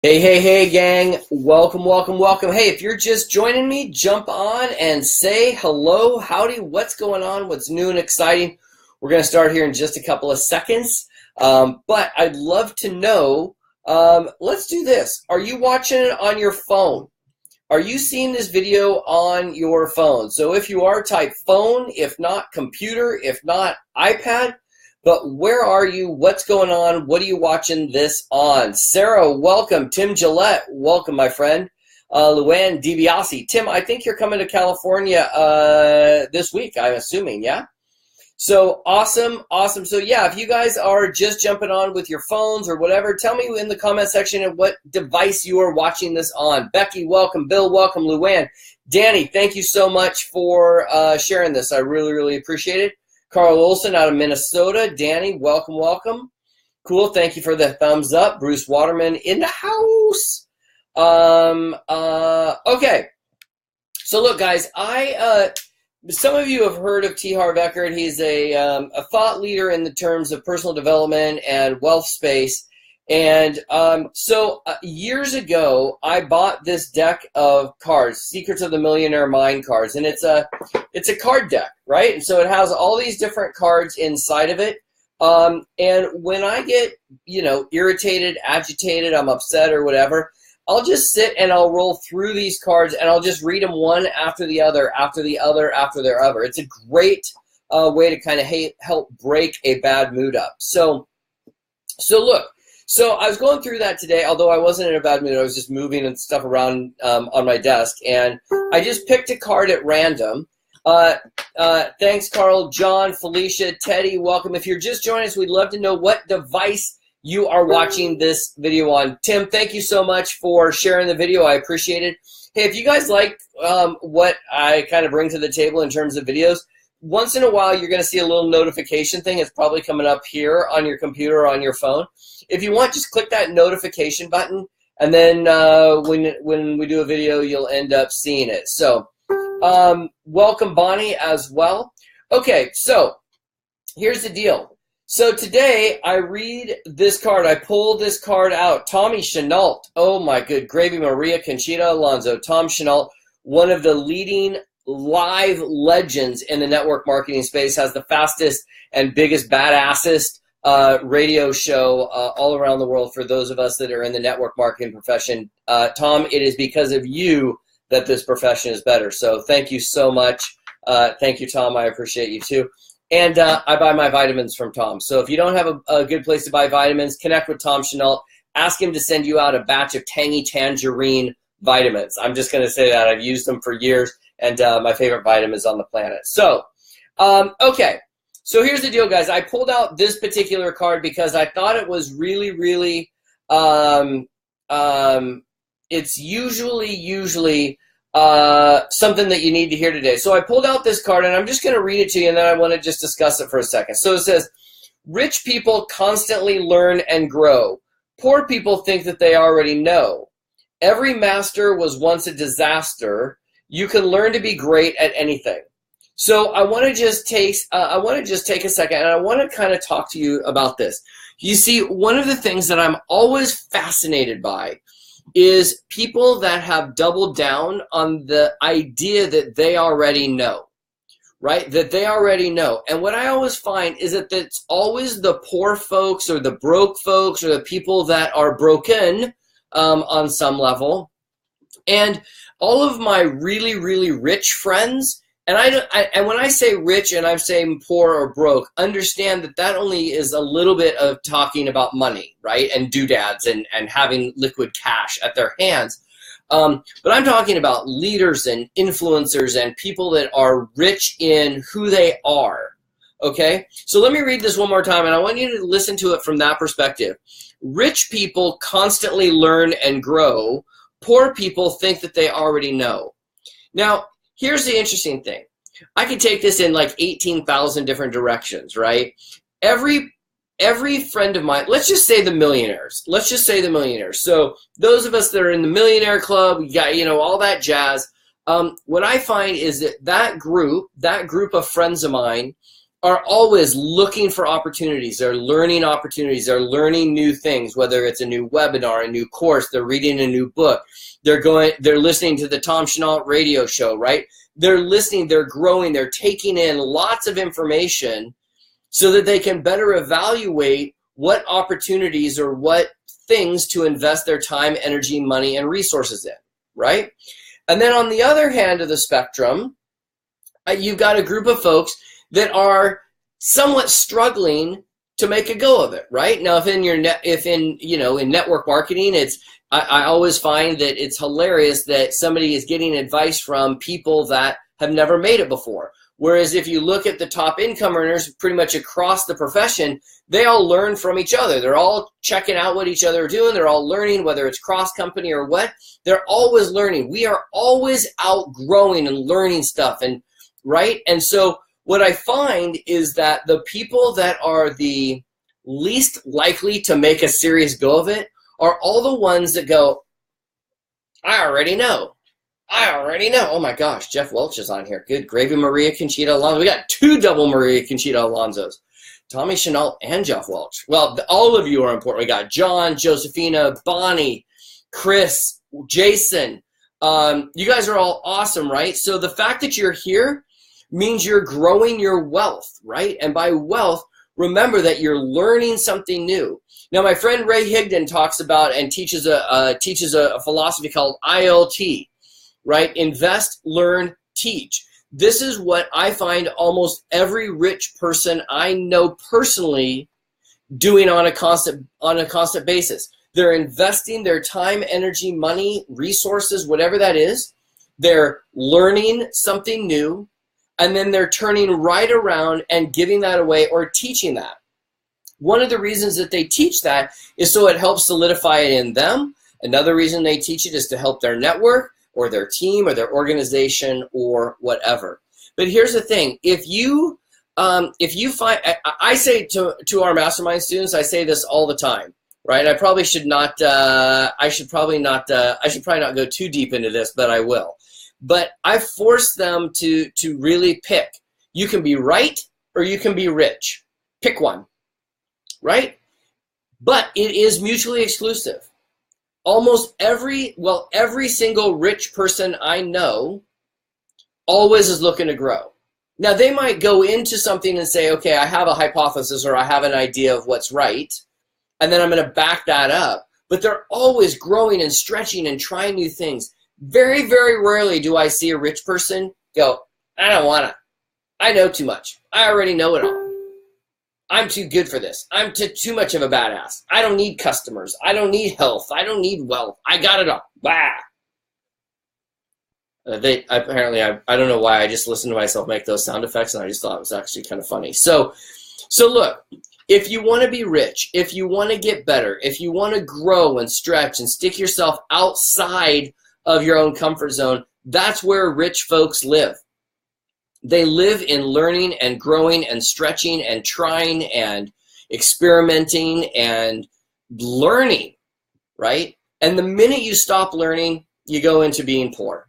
Hey, hey, hey, gang. Welcome, welcome, welcome. Hey, if you're just joining me, jump on and say hello, howdy, what's going on, what's new and exciting. We're going to start here in just a couple of seconds, but I'd love to know, let's do this. Are you watching it on your phone? Are you seeing this video on your phone? So if you are, type phone, if not computer, if not iPad. But where are you? What's going on? What are you watching this on? Sarah, welcome. Tim Gillette, welcome, my friend. Luann DiBiase. Tim, I think you're coming to California this week, I'm assuming, yeah? So awesome, awesome. So yeah, if you guys are just jumping on with your phones or whatever, tell me in the comment section of what device you are watching this on. Becky, welcome. Bill, welcome. Luann. Danny, thank you so much for sharing this. I really, really appreciate it. Carl Olson out of Minnesota. Danny, welcome, welcome. Cool, thank you for the thumbs up. Bruce Waterman in the house. Okay. So look, guys, some of you have heard of Tihar Becker. He's a thought leader in the terms of personal development and wealth space. And so years ago, I bought this deck of cards, Secrets of the Millionaire Mind cards, and it's a card deck, right? And so it has all these different cards inside of it. And when I get, irritated, agitated, I'm upset or whatever, I'll just sit and I'll roll through these cards and I'll just read them one after the other, after the other, after the other. It's a great way to kind of help break a bad mood up. So look. So I was going through that today, although I wasn't in a bad mood. I was just moving and stuff around on my desk, and I just picked a card at random. Thanks, Carl, John, Felicia, Teddy, welcome. If you're just joining us, we'd love to know what device you are watching this video on. Tim, thank you so much for sharing the video. I appreciate it. Hey, if you guys like what I kind of bring to the table in terms of videos, once in a while you're going to see a little notification thing. It's probably coming up here on your computer or on your phone. If you want, just click that notification button, and then when we do a video, you'll end up seeing it. So welcome, Bonnie, as well. Okay, so here's the deal. So today I read this card. I pull this card out. Tommy Chenault. Oh, my good gravy, Maria Conchita Alonso. Tom Chenault, one of the leading live legends in the network marketing space, has the fastest and biggest, badassest radio show all around the world for those of us that are in the network marketing profession. Tom, it is because of you that this profession is better. So thank you so much. Thank you, Tom. I appreciate you too. And I buy my vitamins from Tom. So if you don't have a good place to buy vitamins, connect with Tom Chenault. Ask him to send you out a batch of tangy tangerine vitamins. I'm just going to say that. I've used them for years, and my favorite vitamins on the planet. So, okay. So here's the deal, guys. I pulled out this particular card because I thought it was really, really, it's usually something that you need to hear today. So I pulled out this card, and I'm just going to read it to you, and then I want to just discuss it for a second. So it says, rich people constantly learn and grow. Poor people think that they already know. Every master was once a disaster. You can learn to be great at anything. So I want to just take a second, and I want to kind of talk to you about this. You see, one of the things that I'm always fascinated by is people that have doubled down on the idea that they already know, right? That they already know. And what I always find is that it's always the poor folks or the broke folks or the people that are broken on some level. And all of my really, really rich friends, and when I say rich and I'm saying poor or broke, understand that that only is a little bit of talking about money, right? And doodads and having liquid cash at their hands. But I'm talking about leaders and influencers and people that are rich in who they are, okay? So let me read this one more time, and I want you to listen to it from that perspective. Rich people constantly learn and grow. Poor people think that they already know. Now, here's the interesting thing. I could take this in like 18,000 different directions, right? Every friend of mine, let's just say the millionaires. Let's just say the millionaires. So those of us that are in the millionaire club, we got, all that jazz. What I find is that group of friends of mine are always looking for opportunities. They're learning opportunities. They're learning new things, whether it's a new webinar, a new course, they're reading a new book. They're listening to the Tom Chenault radio show, right? They're listening, they're growing, they're taking in lots of information so that they can better evaluate what opportunities or what things to invest their time, energy, money, and resources in, right? And then on the other hand of the spectrum, you've got a group of folks that are somewhat struggling to make a go of it, right? Now, in network marketing, I always find that it's hilarious that somebody is getting advice from people that have never made it before. Whereas if you look at the top income earners pretty much across the profession, they all learn from each other. They're all checking out what each other are doing. They're all learning, whether it's cross company or what. They're always learning. We are always outgrowing and learning stuff, and right? And so what I find is that the people that are the least likely to make a serious go of it are all the ones that go, I already know. Oh my gosh, Jeff Welch is on here. Good gravy, Maria Conchita Alonso. We got 2 double Maria Conchita Alonsos. Tommy Chenault and Jeff Welch. Well, all of you are important. We got John, Josephina, Bonnie, Chris, Jason. You guys are all awesome, right? So the fact that you're here means you're growing your wealth, right? And by wealth, remember that you're learning something new. Now, my friend Ray Higdon talks about and teaches a philosophy called ILT, right? Invest, learn, teach. This is what I find almost every rich person I know personally doing on a constant basis. They're investing their time, energy, money, resources, whatever that is. They're learning something new, and then they're turning right around and giving that away or teaching that. One of the reasons that they teach that is so it helps solidify it in them. Another reason they teach it is to help their network or their team or their organization or whatever. But here's the thing. If you find, I say to our mastermind students, I say this all the time, right? I should probably not go too deep into this, but I will. But I force them to really pick. You can be right or you can be rich. Pick one, right? But it is mutually exclusive. Almost every single rich person I know always is looking to grow. Now, they might go into something and say, okay, I have a hypothesis or I have an idea of what's right, and then I'm going to back that up. But they're always growing and stretching and trying new things. Very, very rarely do I see a rich person go, I don't want to. I know too much. I already know it all. I'm too good for this. I'm too much of a badass. I don't need customers. I don't need health. I don't need wealth. I got it all. Bah. Apparently, I don't know why I just listened to myself make those sound effects, and I just thought it was actually kind of funny. So look, if you want to be rich, if you want to get better, if you want to grow and stretch and stick yourself outside of your own comfort zone, that's where rich folks live. They live in learning and growing and stretching and trying and experimenting and learning, right? And the minute you stop learning, you go into being poor,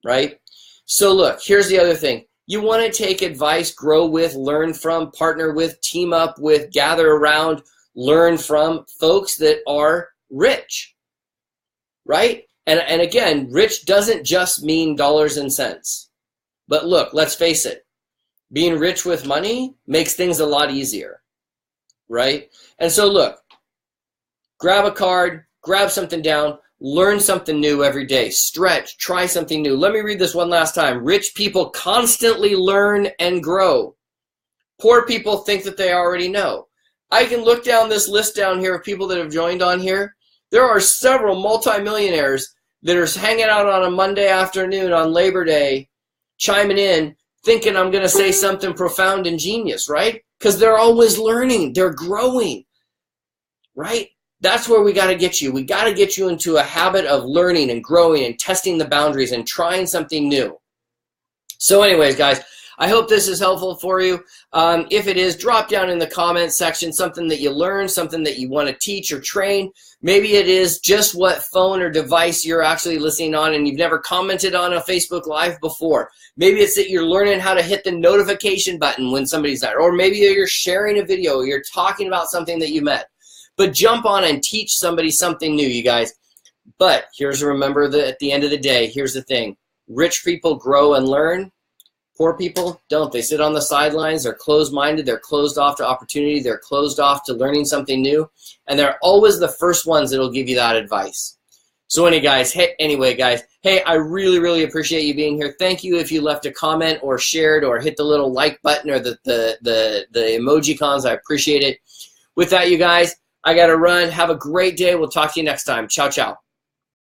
right? So look, here's the other thing. You want to take advice, grow with, learn from, partner with, team up with, gather around, learn from folks that are rich, right? And again, rich doesn't just mean dollars and cents. But look, let's face it, being rich with money makes things a lot easier, right? And so look, grab a card, grab something down, learn something new every day, stretch, try something new. Let me read this one last time. Rich people constantly learn and grow. Poor people think that they already know. I can look down this list down here of people that have joined on here. There are several multimillionaires that are hanging out on a Monday afternoon on Labor Day, chiming in, thinking I'm going to say something profound and genius, right? Because they're always learning. They're growing, right? That's where we got to get you. We got to get you into a habit of learning and growing and testing the boundaries and trying something new. So anyways, guys, I hope this is helpful for you. If it is, drop down in the comments section something that you learned, something that you want to teach or train. Maybe it is just what phone or device you're actually listening on and you've never commented on a Facebook Live before. Maybe it's that you're learning how to hit the notification button when somebody's there. Or maybe you're sharing a video, or you're talking about something that you met. But jump on and teach somebody something new, you guys. But remember that at the end of the day, here's the thing. Rich people grow and learn. Poor people don't. They sit on the sidelines. They're closed-minded. They're closed off to opportunity. They're closed off to learning something new. And they're always the first ones that will give you that advice. So anyway, guys, hey, I really, really appreciate you being here. Thank you if you left a comment or shared or hit the little like button or the emoji cons. I appreciate it. With that, you guys, I got to run. Have a great day. We'll talk to you next time. Ciao, ciao.